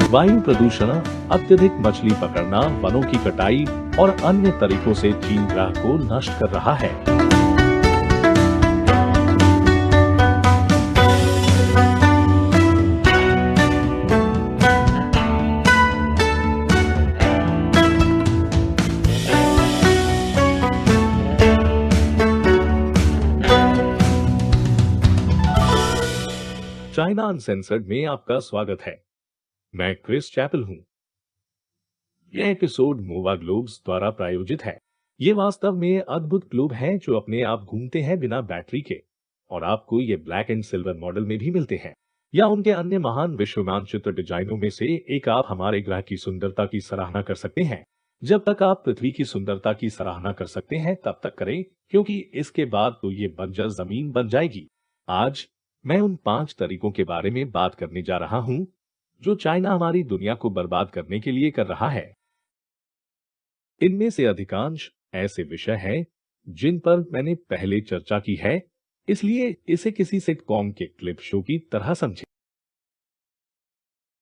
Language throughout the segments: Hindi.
वायु प्रदूषण, अत्यधिक मछली पकड़ना, वनों की कटाई और अन्य तरीकों से चीन ग्रह को नष्ट कर रहा है। चाइना अनसेंसर्ड में आपका स्वागत है। मैं क्रिस चैपल हूं। यह एपिसोड मोवा ग्लोब्स द्वारा प्रायोजित है। ये वास्तव में अद्भुत ग्लोब हैं जो अपने आप घूमते हैं बिना बैटरी के, और आपको ये ब्लैक एंड सिल्वर मॉडल में भी मिलते हैं या उनके अन्य महान विश्व मानचित्र डिजाइनों में से एक। आप हमारे ग्रह की सुंदरता की सराहना कर सकते हैं। जब तक आप पृथ्वी की सुंदरता की सराहना कर सकते हैं तब तक करें, क्योंकि इसके बाद तो ये बंजर जमीन बन जाएगी। आज मैं उन 5 तरीकों के बारे में बात करने जा रहा हूं जो चाइना हमारी दुनिया को बर्बाद करने के लिए कर रहा है। इनमें से अधिकांश ऐसे विषय हैं जिन पर मैंने पहले चर्चा की है, इसलिए इसे किसी सिटकॉम के क्लिप शो की तरह समझें।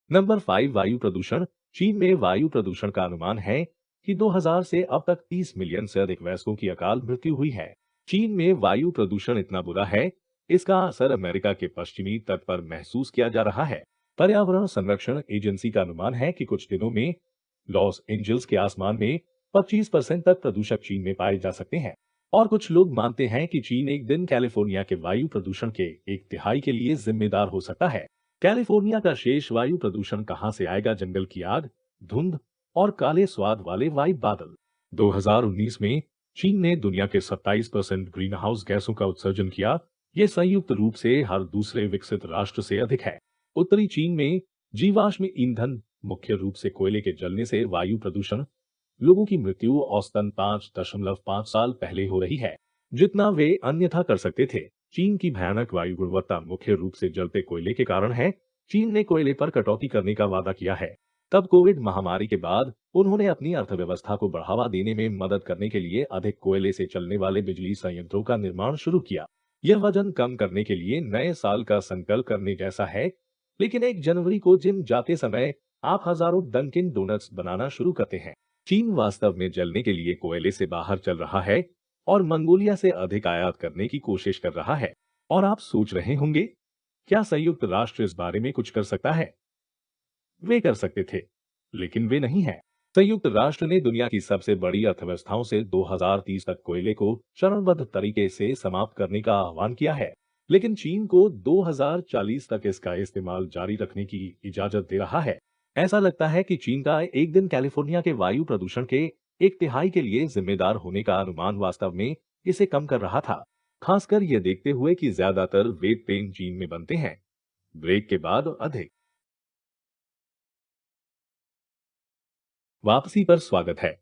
नंबर 5, वायु प्रदूषण। चीन में वायु प्रदूषण का अनुमान है कि 2000 से अब तक 30 मिलियन से अधिक वयस्कों की अकाल मृत्यु हुई है। चीन में वायु प्रदूषण इतना बुरा है, इसका असर अमेरिका के पश्चिमी तट पर महसूस किया जा रहा है। पर्यावरण संरक्षण एजेंसी का अनुमान है कि कुछ दिनों में लॉस एंजल्स के आसमान में 25% तक प्रदूषक चीन में पाए जा सकते हैं। और कुछ लोग मानते हैं कि चीन एक दिन कैलिफोर्निया के वायु प्रदूषण के 1/3 के लिए जिम्मेदार हो सकता है। कैलिफोर्निया का शेष वायु प्रदूषण कहां से आएगा? जंगल की आग, धुंध और काले स्वाद वाले वायु बादल। 2019 में चीन ने दुनिया के 27% ग्रीन हाउस गैसों का उत्सर्जन किया। ये संयुक्त रूप से हर दूसरे विकसित राष्ट्र से अधिक है। उत्तरी चीन में जीवाश्म ईंधन, मुख्य रूप से कोयले के जलने से वायु प्रदूषण, लोगों की मृत्यु औसतन 5.5 साल पहले हो रही है, जितना वे अन्यथा कर सकते थे। चीन की भयानक वायु गुणवत्ता मुख्य रूप से जलते कोयले के कारण है। चीन ने कोयले पर कटौती करने का वादा किया है। तब कोविड महामारी के बाद उन्होंने अपनी अर्थव्यवस्था को बढ़ावा देने में मदद करने के लिए अधिक कोयले से चलने वाले बिजली संयंत्रों का निर्माण शुरू किया। यह वजन कम करने के लिए नए साल का संकल्प करने जैसा है, लेकिन 1 जनवरी को जिम जाते समय आप हजारों डंकिन डोनट्स बनाना शुरू करते हैं। चीन वास्तव में जलने के लिए कोयले से बाहर चल रहा है और मंगोलिया से अधिक आयात करने की कोशिश कर रहा है। और आप सोच रहे होंगे, क्या संयुक्त राष्ट्र इस बारे में कुछ कर सकता है? वे कर सकते थे, लेकिन वे नहीं है। संयुक्त राष्ट्र ने दुनिया की सबसे बड़ी अर्थव्यवस्थाओं से 2030 तक कोयले को चरणबद्ध तरीके से समाप्त करने का आह्वान किया है, लेकिन चीन को 2040 तक इसका इस्तेमाल जारी रखने की इजाजत दे रहा है। ऐसा लगता है कि चीन का एक दिन कैलिफोर्निया के वायु प्रदूषण के 1/3 के लिए जिम्मेदार होने का अनुमान वास्तव में इसे कम कर रहा था, खासकर यह देखते हुए कि ज्यादातर वेब पेन चीन में बनते हैं। ब्रेक के बाद अधिक। वापसी पर स्वागत है।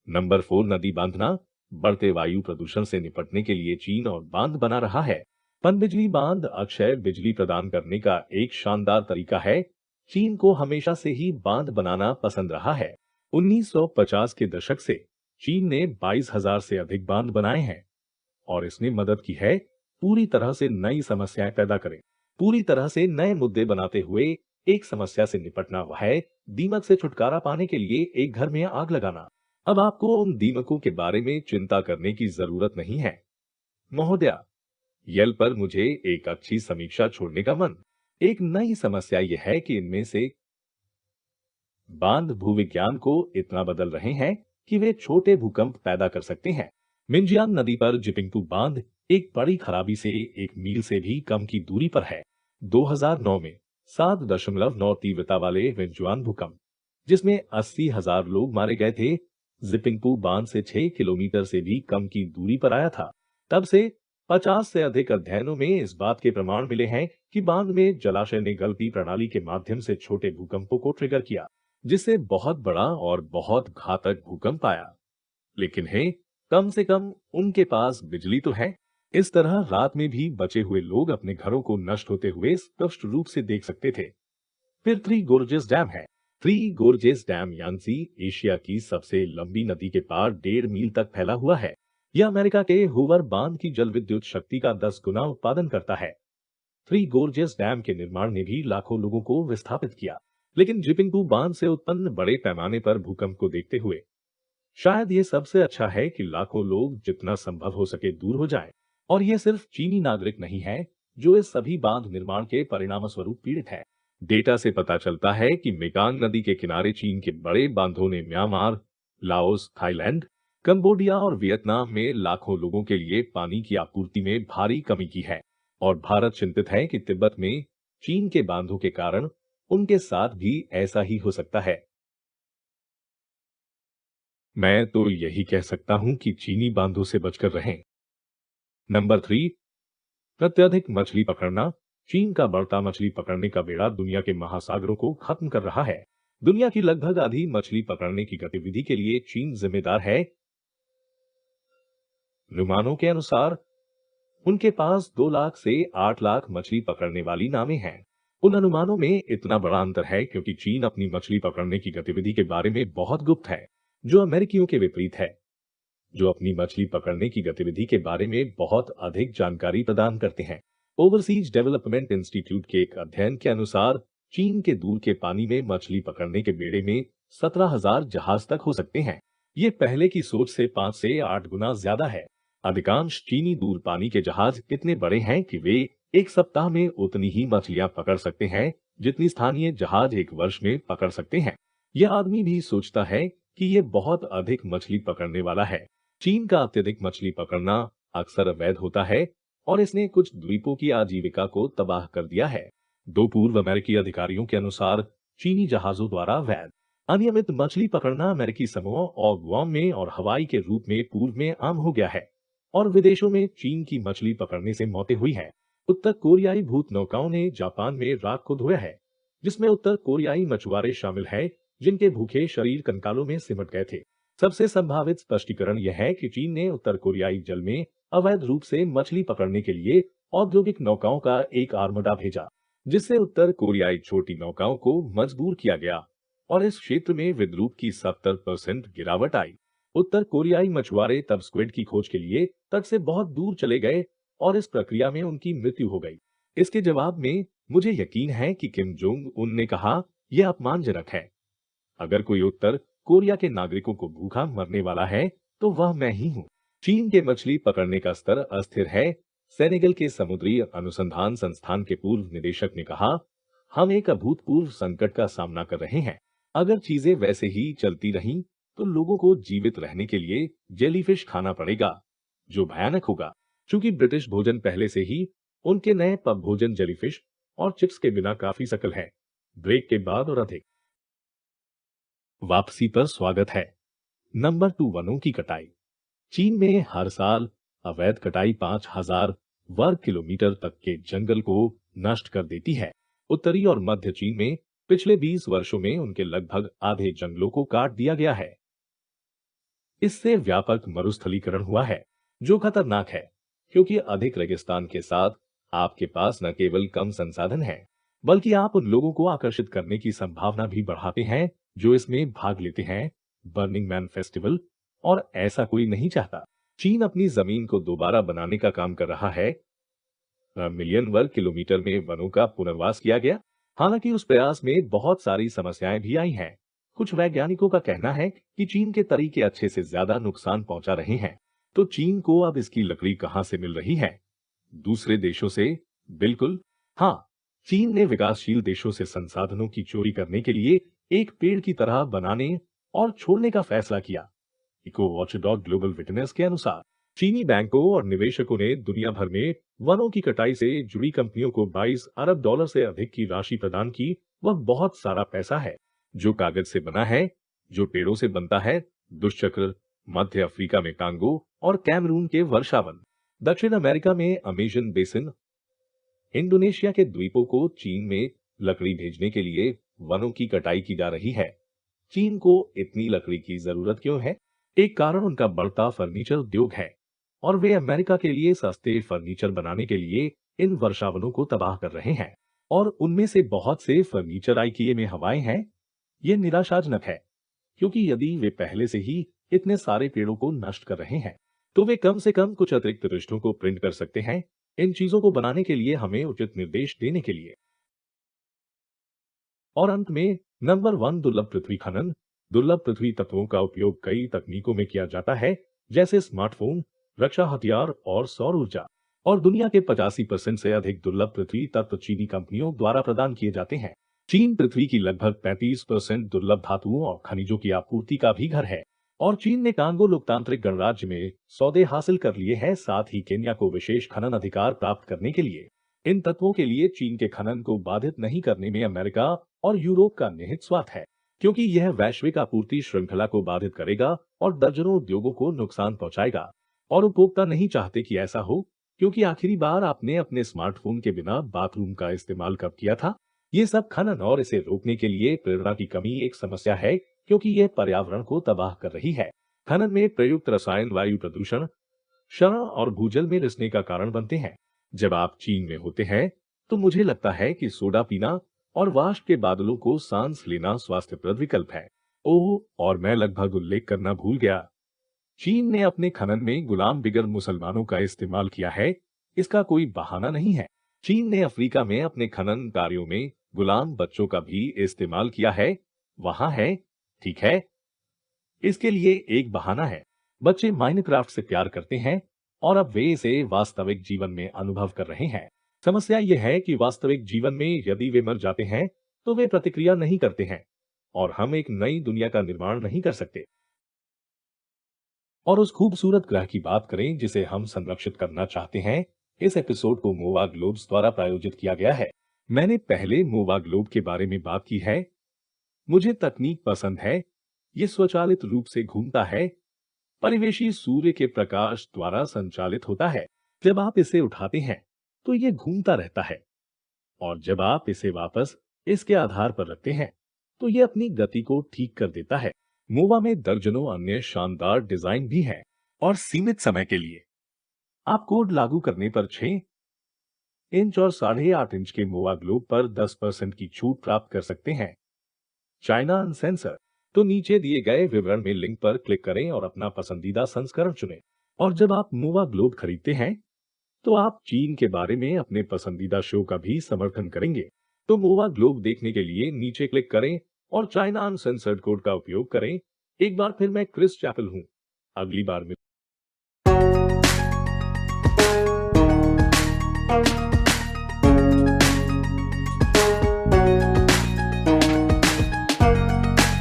नंबर 4, नदी बांधना। बढ़ते वायु प्रदूषण से निपटने के लिए चीन और बांध बना रहा है। पनबिजली बांध अक्षय बिजली प्रदान करने का एक शानदार तरीका है। चीन को हमेशा से ही बांध बनाना पसंद रहा है। 1950 के दशक से चीन ने 22,000 से अधिक बांध बनाए हैं और इसने मदद की है पूरी तरह से नई समस्याएं पैदा करें, पूरी तरह से नए मुद्दे बनाते हुए। एक समस्या से निपटना वह है दीमक से छुटकारा पाने के लिए एक घर में आग लगाना। अब आपको उन दीमकों के बारे में चिंता करने की जरूरत नहीं है। महोदया, येल्प पर मुझे एक अच्छी समीक्षा छोड़ने का मन। एक नई समस्या यह है कि इनमें से बांध भूविज्ञान को इतना बदल रहे हैं कि वे छोटे भूकंप पैदा कर सकते हैं। मिंजियांग नदी पर जिपिंगपू बांध एक बड़ी खराबी से 1 मील से भी कम की दूरी पर है। 2009 में 7.9 तीव्रता वाले वेंचुआन भूकंप, जिसमें 80,000 लोग मारे गए थे, जिपिंगपू बांध से 6 किलोमीटर से भी कम की दूरी पर आया था। तब से 50 से अधिक अध्ययनों में इस बात के प्रमाण मिले हैं कि बांध में जलाशय ने गलती प्रणाली के माध्यम से छोटे भूकंपों को ट्रिगर किया, जिससे बहुत बड़ा और बहुत घातक भूकंप आया। लेकिन है, कम से कम उनके पास बिजली तो है। इस तरह रात में भी बचे हुए लोग अपने घरों को नष्ट होते हुए स्पष्ट रूप से देख सकते थे। फिर थ्री गोर्जेस डैम है। थ्री गोर्जेस डैम यांसी एशिया की सबसे लंबी नदी के पार 1.5 मील तक फैला हुआ है। यह अमेरिका के हूवर बांध की जल विद्युत शक्ति का 10 गुना उत्पादन करता है। थ्री गोर्जेस डैम के निर्माण ने भी लाखों लोगों को विस्थापित किया। लेकिन जिपिंगपू बांध से उत्पन्न बड़े पैमाने पर भूकंप को देखते हुए शायद ये सबसे अच्छा है कि लाखों लोग जितना संभव हो सके दूर हो जाएं। और ये सिर्फ चीनी नागरिक नहीं है जो इस सभी बांध निर्माण के परिणाम स्वरूप पीड़ित है। डेटा से पता चलता है कि मेकांग नदी के किनारे चीन के बड़े बांधों ने म्यांमार, लाओस, थाईलैंड, कंबोडिया और वियतनाम में लाखों लोगों के लिए पानी की आपूर्ति में भारी कमी की है। और भारत चिंतित है कि तिब्बत में चीन के बांधों के कारण उनके साथ भी ऐसा ही हो सकता है। मैं तो यही कह सकता हूं कि चीनी बांधों से बचकर रहें। नंबर 3, अत्यधिक मछली पकड़ना। चीन का बढ़ता मछली पकड़ने का बेड़ा दुनिया के महासागरों को खत्म कर रहा है। दुनिया की लगभग आधी मछली पकड़ने की गतिविधि के लिए चीन जिम्मेदार है। अनुमानों के अनुसार उनके पास 2 लाख से 8 लाख मछली पकड़ने वाली नावें हैं। उन अनुमानों में इतना बड़ा अंतर है क्योंकि चीन अपनी मछली पकड़ने की गतिविधि के बारे में बहुत गुप्त है, जो अमेरिकियों के विपरीत है, जो अपनी मछली पकड़ने की गतिविधि के बारे में बहुत अधिक जानकारी प्रदान करते हैं। ओवरसीज डेवलपमेंट इंस्टीट्यूट के एक अध्ययन के अनुसार चीन के दूर के पानी में मछली पकड़ने के बेड़े में 17,000 जहाज तक हो सकते हैं। ये पहले की सोच से 5 से 8 गुना ज्यादा है। अधिकांश चीनी दूर पानी के जहाज इतने बड़े हैं कि वे एक सप्ताह में उतनी ही मछलियां पकड़ सकते हैं जितनी स्थानीय जहाज एक वर्ष में पकड़ सकते हैं। यह आदमी भी सोचता है कि ये बहुत अधिक मछली पकड़ने वाला है। चीन का अत्यधिक मछली पकड़ना अक्सर अवैध होता है और इसने कुछ द्वीपों की आजीविका को तबाह कर दिया है। 2 पूर्व अमेरिकी अधिकारियों के अनुसार चीनी जहाजों द्वारा अवैध अनियमित मछली पकड़ना अमेरिकी समूह और गुआम में और हवाई के रूप में पूर्व में आम हो गया है और विदेशों में चीन की मछली पकड़ने से मौतें हुई हैं। उत्तर कोरियाई भूत नौकाओं ने जापान में राख को धोया है, जिसमें उत्तर कोरियाई मछुआरे शामिल हैं जिनके भूखे शरीर कंकालों में सिमट गए थे। सबसे संभावित स्पष्टीकरण यह है कि चीन ने उत्तर कोरियाई जल में अवैध रूप से मछली पकड़ने के लिए औद्योगिक नौकाओं का एक आर्मडा भेजा, जिससे उत्तर कोरियाई छोटी नौकाओं को मजबूर किया गया और इस क्षेत्र में विद्रुप की 70% गिरावट आई। उत्तर कोरियाई मछुआरे तब स्क्विड की खोज के लिए तट से बहुत दूर चले गए और इस प्रक्रिया में उनकी मृत्यु हो गई। इसके जवाब में मुझे यकीन है कि किम जोंग उन ने कहा, यह अपमानजनक है। अगर कोई उत्तर कोरिया के नागरिकों को भूखा मरने वाला है तो वह मैं ही हूँ। चीन के मछली पकड़ने का स्तर अस्थिर है। सेनेगल के समुद्री अनुसंधान संस्थान के पूर्व निदेशक ने कहा, हम एक अभूतपूर्व संकट का सामना कर रहे हैं। अगर चीजें वैसे ही चलती रहीं तो लोगों को जीवित रहने के लिए जेलीफिश खाना पड़ेगा, जो भयानक होगा। चूंकि ब्रिटिश भोजन पहले से ही उनके नए पब भोजन जेलीफिश और चिप्स के बिना काफी सकल है। ब्रेक के बाद और अधिक वापसी पर स्वागत है। नंबर 2, वनों की कटाई। चीन में हर साल अवैध कटाई 5,000 वर्ग किलोमीटर तक के जंगल को नष्ट कर देती है। उत्तरी और मध्य चीन में पिछले 20 वर्षों में उनके लगभग आधे जंगलों को काट दिया गया है। इससे व्यापक मरुस्थलीकरण हुआ है, जो खतरनाक है, क्योंकि अधिक रेगिस्तान के साथ आपके पास न केवल कम संसाधन है, बल्कि आप उन लोगों को आकर्षित करने की संभावना भी बढ़ाते हैं जो इसमें भाग लेते हैं। बर्निंग मैन फेस्टिवल, और ऐसा कोई नहीं चाहता। चीन अपनी जमीन को दोबारा बनाने का काम कर रहा है। मिलियन वर्ग किलोमीटर में वनों का पुनर्वास किया गया। हालांकि उस प्रयास में बहुत सारी समस्याएं भी आई हैं। कुछ वैज्ञानिकों का कहना है कि चीन के तरीके अच्छे से ज्यादा नुकसान पहुंचा रहे हैं। तो चीन को अब इसकी लकड़ी कहां से मिल रही है? दूसरे देशों से? बिल्कुल हाँ। चीन ने विकासशील देशों से संसाधनों की चोरी करने के लिए एक पेड़ की तरह बनाने और छोड़ने का फैसला किया। इको वॉचडॉग ग्लोबल विटनेस के अनुसार चीनी बैंकों और निवेशकों ने दुनिया भर में वनों की कटाई से जुड़ी कंपनियों को 22 अरब डॉलर से अधिक की राशि प्रदान की। वह बहुत सारा पैसा है जो कागज से बना है, जो पेड़ों से बनता है। दुष्चक्र, मध्य अफ्रीका में कांगो और कैमरून के वर्षावन, दक्षिण अमेरिका में अमेजन बेसिन, इंडोनेशिया के द्वीपों को चीन में लकड़ी भेजने के लिए वनों की कटाई की जा रही है। चीन को इतनी लकड़ी की जरूरत क्यों है? एक कारण उनका बढ़ता फर्नीचर उद्योग है और वे अमेरिका के लिए सस्ते फर्नीचर बनाने के लिए इन वर्षावनों को तबाह कर रहे हैं और उनमें से बहुत से फर्नीचर आईकिए में हवाएं हैं। यह निराशाजनक है, क्योंकि यदि वे पहले से ही इतने सारे पेड़ों को नष्ट कर रहे हैं तो वे कम से कम कुछ अतिरिक्त रिश्तों को प्रिंट कर सकते हैं इन चीजों को बनाने के लिए हमें उचित निर्देश देने के लिए। और अंत में नंबर 1 दुर्लभ पृथ्वी खनन। दुर्लभ पृथ्वी तत्वों का उपयोग कई तकनीकों में किया जाता है, जैसे स्मार्टफोन, रक्षा हथियार और सौर ऊर्जा। और दुनिया के 85% से अधिक दुर्लभ पृथ्वी तत्व चीनी कंपनियों द्वारा प्रदान किए जाते हैं। चीन पृथ्वी की लगभग 35% दुर्लभ धातुओं और खनिजों की आपूर्ति का भी घर है। और चीन ने कांगो लोकतांत्रिक गणराज्य में सौदे हासिल कर लिए हैं, साथ ही केन्या को विशेष खनन अधिकार प्राप्त करने के लिए। इन तत्वों के लिए चीन के खनन को बाधित नहीं करने में अमेरिका और यूरोप का निहित स्वार्थ है, क्योंकि यह वैश्विक आपूर्ति श्रृंखला को बाधित करेगा और दर्जनों उद्योगों को नुकसान पहुंचाएगा। और उपभोक्ता नहीं चाहते कि ऐसा हो, क्योंकि आखिरी बार आपने अपने स्मार्टफोन के बिना बाथरूम का इस्तेमाल कब किया था? ये सब खनन और इसे रोकने के लिए प्रेरणा की कमी एक समस्या है, क्योंकि यह पर्यावरण को तबाह कर रही है। खनन में प्रयुक्त रसायन वायु प्रदूषण, शरण और भूजल में रिसने का कारण बनते हैं। जब आप चीन में होते हैं, तो मुझे लगता है कि सोडा पीना और वाष्प के बादलों को सांस लेना स्वास्थ्यप्रद विकल्प है। ओह, और मैं लगभग उल्लेख करना भूल गया, चीन ने अपने खनन में गुलाम बिगर मुसलमानों का इस्तेमाल किया है। इसका कोई बहाना नहीं है। चीन ने अफ्रीका में अपने खनन कार्यों में गुलाम बच्चों का भी इस्तेमाल किया है। वहां है, ठीक है, इसके लिए एक बहाना है। बच्चे माइनक्राफ्ट से प्यार करते हैं और अब वे इसे वास्तविक जीवन में अनुभव कर रहे हैं। समस्या यह है कि वास्तविक जीवन में यदि वे मर जाते हैं, तो वे प्रतिक्रिया नहीं करते हैं और हम एक नई दुनिया का निर्माण नहीं कर सकते। और उस खूबसूरत ग्रह की बात करें जिसे हम संरक्षित करना चाहते हैं। इस एपिसोड को मोवा ग्लोब्स द्वारा प्रायोजित किया गया है। मैंने पहले मोवा ग्लोब के बारे में बात की है। मुझे तकनीक पसंद है। ये स्वचालित रूप से घूमता है, परिवेशी सूर्य के प्रकाश द्वारा संचालित होता है। जब आप इसे उठाते हैं, तो ये घूमता रहता है, और जब आप इसे वापस इसके आधार पर रखते हैं, तो ये अपनी गति को ठीक कर देता है। मोवा में दर्जनों अन्य शानदार डिजाइन भी हैं, और सीमित समय के लिए आप कोड लागू करने पर 6 इंच और 8.5 इंच के मोवा ग्लोब पर 10% की छूट प्राप्त कर सकते हैं। China Uncensor. तो नीचे दिए गए विवरण में लिंक पर क्लिक करें और अपना पसंदीदा संस्करण चुनें। और जब आप मोवा ग्लोब खरीदते हैं, तो आप चीन के बारे में अपने पसंदीदा शो का भी समर्थन करेंगे। तो मोवा ग्लोब देखने के लिए नीचे क्लिक करें और चाइना अनसेंसर्ड कोड का उपयोग करें। एक बार फिर मैं क्रिस चैपल हूं। अगली बार मिल